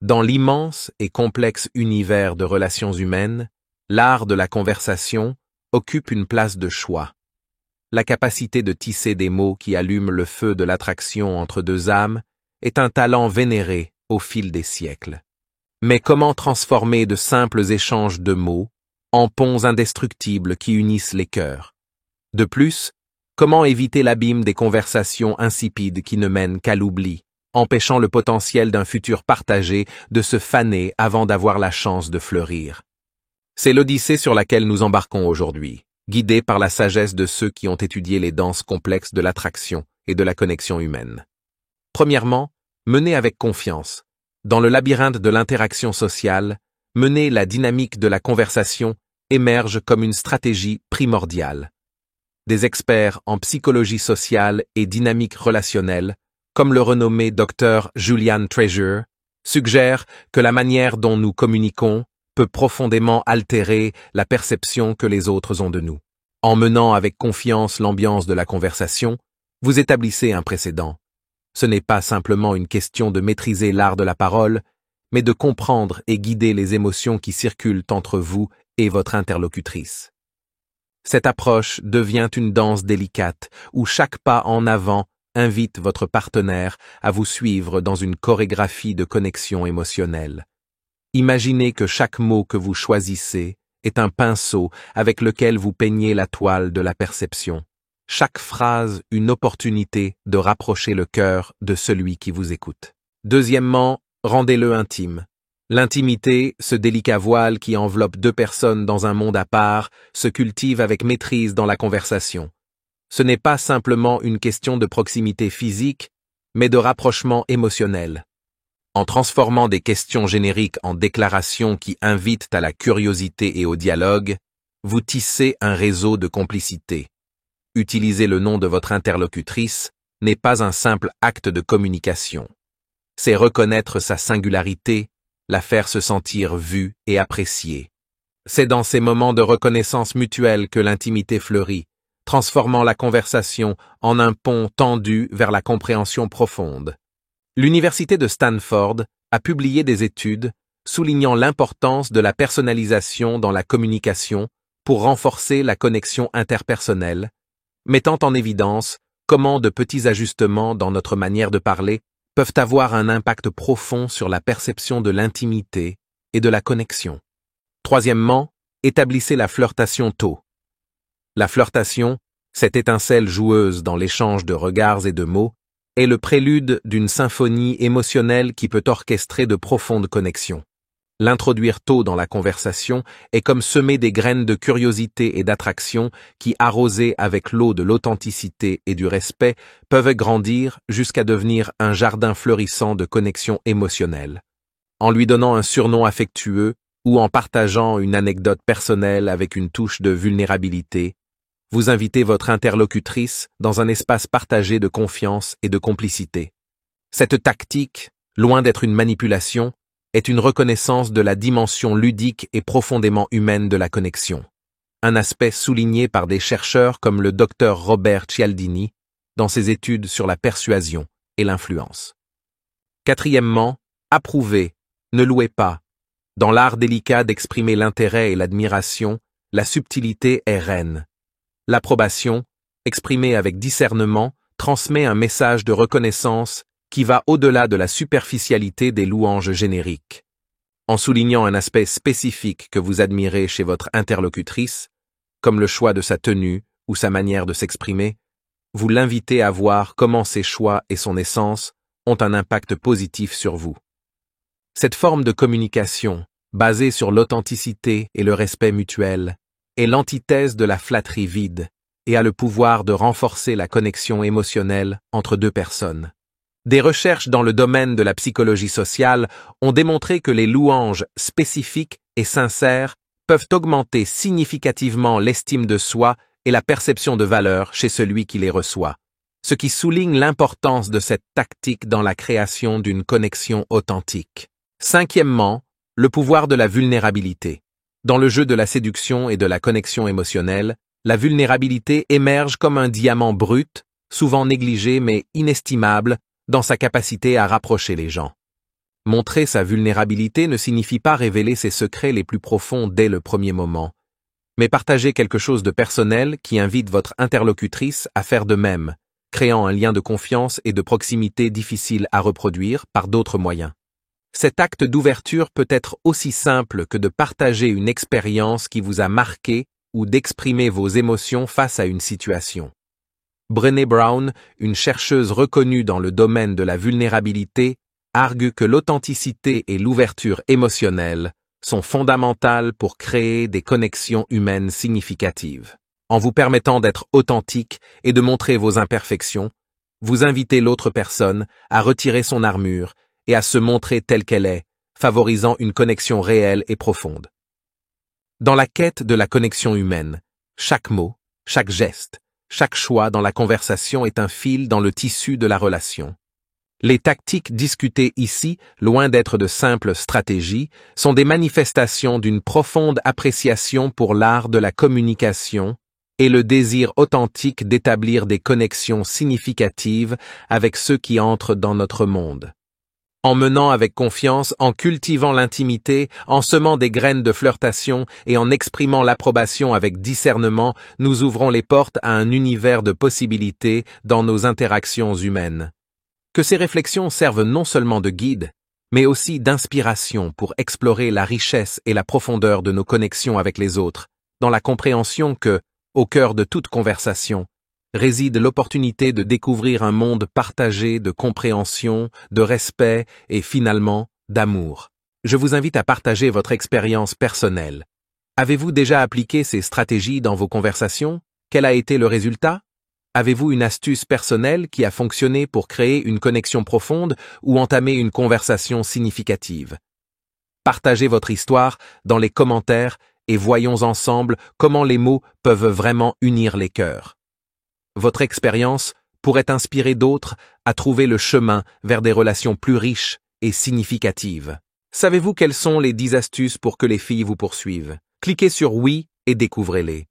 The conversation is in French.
Dans l'immense et complexe univers de relations humaines, l'art de la conversation occupe une place de choix. La capacité de tisser des mots qui allument le feu de l'attraction entre deux âmes est un talent vénéré au fil des siècles. Mais comment transformer de simples échanges de mots en ponts indestructibles qui unissent les cœurs? De plus, comment éviter l'abîme des conversations insipides qui ne mènent qu'à l'oubli, empêchant le potentiel d'un futur partagé de se faner avant d'avoir la chance de fleurir? C'est l'odyssée sur laquelle nous embarquons aujourd'hui, guidés par la sagesse de ceux qui ont étudié les danses complexes de l'attraction et de la connexion humaine. Premièrement, menez avec confiance. Dans le labyrinthe de l'interaction sociale, mener la dynamique de la conversation émerge comme une stratégie primordiale. Des experts en psychologie sociale et dynamique relationnelle, comme le renommé Dr Julian Treasure, suggèrent que la manière dont nous communiquons peut profondément altérer la perception que les autres ont de nous. En menant avec confiance l'ambiance de la conversation, vous établissez un précédent. Ce n'est pas simplement une question de maîtriser l'art de la parole, mais de comprendre et guider les émotions qui circulent entre vous et votre interlocutrice. Cette approche devient une danse délicate où chaque pas en avant invite votre partenaire à vous suivre dans une chorégraphie de connexion émotionnelle. Imaginez que chaque mot que vous choisissez est un pinceau avec lequel vous peignez la toile de la perception. Chaque phrase une opportunité de rapprocher le cœur de celui qui vous écoute. Deuxièmement, rendez-le intime. L'intimité, ce délicat voile qui enveloppe deux personnes dans un monde à part, se cultive avec maîtrise dans la conversation. Ce n'est pas simplement une question de proximité physique, mais de rapprochement émotionnel. En transformant des questions génériques en déclarations qui invitent à la curiosité et au dialogue, vous tissez un réseau de complicité. Utiliser le nom de votre interlocutrice n'est pas un simple acte de communication. C'est reconnaître sa singularité, la faire se sentir vue et appréciée. C'est dans ces moments de reconnaissance mutuelle que l'intimité fleurit, transformant la conversation en un pont tendu vers la compréhension profonde. L'Université de Stanford a publié des études soulignant l'importance de la personnalisation dans la communication pour renforcer la connexion interpersonnelle, mettant en évidence comment de petits ajustements dans notre manière de parler peuvent avoir un impact profond sur la perception de l'intimité et de la connexion. Troisièmement, établissez la flirtation tôt. La flirtation, cette étincelle joueuse dans l'échange de regards et de mots, est le prélude d'une symphonie émotionnelle qui peut orchestrer de profondes connexions. L'introduire tôt dans la conversation est comme semer des graines de curiosité et d'attraction qui, arrosées avec l'eau de l'authenticité et du respect, peuvent grandir jusqu'à devenir un jardin fleurissant de connexions émotionnelles. En lui donnant un surnom affectueux ou en partageant une anecdote personnelle avec une touche de vulnérabilité, vous invitez votre interlocutrice dans un espace partagé de confiance et de complicité. Cette tactique, loin d'être une manipulation, est une reconnaissance de la dimension ludique et profondément humaine de la connexion, un aspect souligné par des chercheurs comme le Dr Robert Cialdini dans ses études sur la persuasion et l'influence. Quatrièmement, approuvez, ne louez pas. Dans l'art délicat d'exprimer l'intérêt et l'admiration, la subtilité est reine. L'approbation, exprimée avec discernement, transmet un message de reconnaissance qui va au-delà de la superficialité des louanges génériques. En soulignant un aspect spécifique que vous admirez chez votre interlocutrice, comme le choix de sa tenue ou sa manière de s'exprimer, vous l'invitez à voir comment ses choix et son essence ont un impact positif sur vous. Cette forme de communication, basée sur l'authenticité et le respect mutuel, est l'antithèse de la flatterie vide et a le pouvoir de renforcer la connexion émotionnelle entre deux personnes. Des recherches dans le domaine de la psychologie sociale ont démontré que les louanges spécifiques et sincères peuvent augmenter significativement l'estime de soi et la perception de valeur chez celui qui les reçoit, ce qui souligne l'importance de cette tactique dans la création d'une connexion authentique. Cinquièmement, le pouvoir de la vulnérabilité. Dans le jeu de la séduction et de la connexion émotionnelle, la vulnérabilité émerge comme un diamant brut, souvent négligé mais inestimable, dans sa capacité à rapprocher les gens. Montrer sa vulnérabilité ne signifie pas révéler ses secrets les plus profonds dès le premier moment, mais partager quelque chose de personnel qui invite votre interlocutrice à faire de même, créant un lien de confiance et de proximité difficile à reproduire par d'autres moyens. Cet acte d'ouverture peut être aussi simple que de partager une expérience qui vous a marqué ou d'exprimer vos émotions face à une situation. Brené Brown, une chercheuse reconnue dans le domaine de la vulnérabilité, argue que l'authenticité et l'ouverture émotionnelle sont fondamentales pour créer des connexions humaines significatives. En vous permettant d'être authentique et de montrer vos imperfections, vous invitez l'autre personne à retirer son armure et à se montrer telle qu'elle est, favorisant une connexion réelle et profonde. Dans la quête de la connexion humaine, chaque mot, chaque geste, chaque choix dans la conversation est un fil dans le tissu de la relation. Les tactiques discutées ici, loin d'être de simples stratégies, sont des manifestations d'une profonde appréciation pour l'art de la communication et le désir authentique d'établir des connexions significatives avec ceux qui entrent dans notre monde. En menant avec confiance, en cultivant l'intimité, en semant des graines de flirtation et en exprimant l'approbation avec discernement, nous ouvrons les portes à un univers de possibilités dans nos interactions humaines. Que ces réflexions servent non seulement de guide, mais aussi d'inspiration pour explorer la richesse et la profondeur de nos connexions avec les autres, dans la compréhension que, au cœur de toute conversation, réside l'opportunité de découvrir un monde partagé de compréhension, de respect et finalement d'amour. Je vous invite à partager votre expérience personnelle. Avez-vous déjà appliqué ces stratégies dans vos conversations? Quel a été le résultat? Avez-vous une astuce personnelle qui a fonctionné pour créer une connexion profonde ou entamer une conversation significative? Partagez votre histoire dans les commentaires et voyons ensemble comment les mots peuvent vraiment unir les cœurs. Votre expérience pourrait inspirer d'autres à trouver le chemin vers des relations plus riches et significatives. Savez-vous quelles sont les 10 astuces pour que les filles vous poursuivent? Cliquez sur oui et découvrez-les.